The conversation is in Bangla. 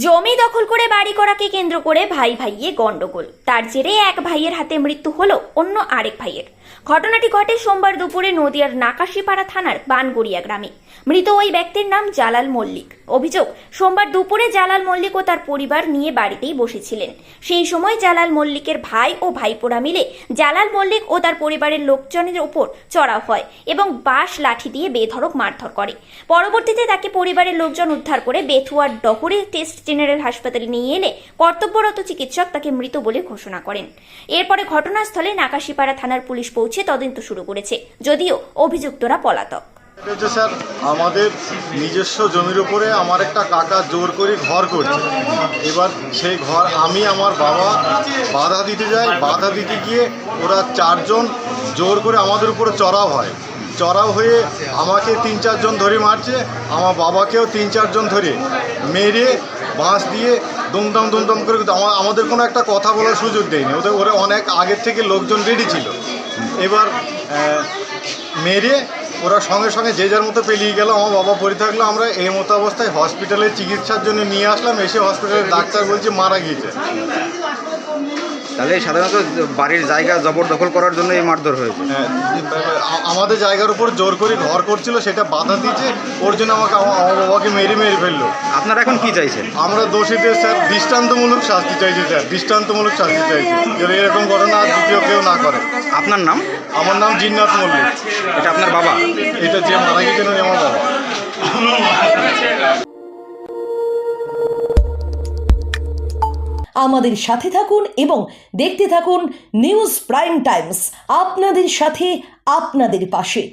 জমি দখল করে বাড়ি করাকে কেন্দ্র করে ভাই ভাইয়ে গন্ডগোল। তার জেরে এক ভাইয়ের হাতে মৃত্যু হলো অন্য আরেক ভাইয়ের। ঘটনাটি ঘটে সোমবার দুপুরে নদিয়ার নাকাশিপাড়া থানার বানগড়িয়া গ্রামে। মৃত ওই ব্যক্তির নাম জালাল মল্লিক। অভিযোগ, সোমবার দুপুরে জালাল মল্লিক ও তার পরিবার নিয়ে বাড়িতেই বসেছিলেন। সেই সময় জালাল মল্লিকের ভাই ও ভাইপোরা মিলে জালাল মল্লিক ও তার পরিবারের লোকজনের উপর চড়াও হয় এবং বাঁশ লাঠি দিয়ে বেধড়ক মারধর করে। পরবর্তীতে তাকে পরিবারের লোকজন উদ্ধার করে বেথুয়ার ডহরে টেস্ট জেনারেল হাসপাতালে নিয়ে এলে কর্তব্যরত চিকিৎসক তাকে মৃত বলে ঘোষণা করেন। এরপরে ঘটনাস্থলে নাকাশিপাড়া থানার পুলিশ পৌঁছে তদন্ত শুরু করেছে, যদিও অভিযুক্তরা পলাতক। স্যার, আমাদের নিজস্ব জমির উপরে আমার একটা কাকা জোর করে ঘর করছে। এবার সেই ঘর আমি আমার বাবা বাধা দিতে যাই। বাধা দিতে গিয়ে ওরা চারজন জোর করে আমাদের উপরে চড়াও হয়। চড়াও হয়ে আমাকে 3-4 জন ধরে মারছে, আমার বাবাকেও 3-4 জন ধরে মেরে বাঁশ দিয়ে দুমদাম করে আমাদের কোনো একটা কথা বলার সুযোগ দেয়নি। ওরা অনেক আগের থেকে লোকজন রেডি ছিল। এবার মেরে ওরা সঙ্গে সঙ্গে যে যার মতো পেলিয়ে গেল। আমার বাবা পড়ে থাকলো। আমরা এই মতো অবস্থায় হসপিটালে চিকিৎসার জন্য নিয়ে আসলাম। এসে হসপিটালের ডাক্তার বলছে মারা গিয়েছে। তাহলে সাধারণত বাড়ির জায়গা জবরদখল করার জন্য এই মারধর হয়েছে। হ্যাঁ, আমাদের জায়গার উপর জোর করে ঘর করছিল, সেটা বাধা দিয়েছে। ওর জন্য আমাকে আমার বাবাকে মেরে ফেললো। আপনারা এখন কি চাইছেন? আমরা দোষীদের স্যার দৃষ্টান্তমূলক শাস্তি চাইছি। স্যার, দৃষ্টান্তমূলক শাস্তি চাইছি, যেন এরকম ঘটনা আর দ্বিতীয় কেউ না করে। আপনার নাম? আমার নাম জিন্নাত মল্লিক। এটা আপনার বাবা? এটা যে মারা গিয়েছেন আমার বাবা। আমাদের সাথে থাকুন এবং দেখতে থাকুন নিউজ প্রাইম টাইমস, আপনাদের সাথে আপনাদের পাশে।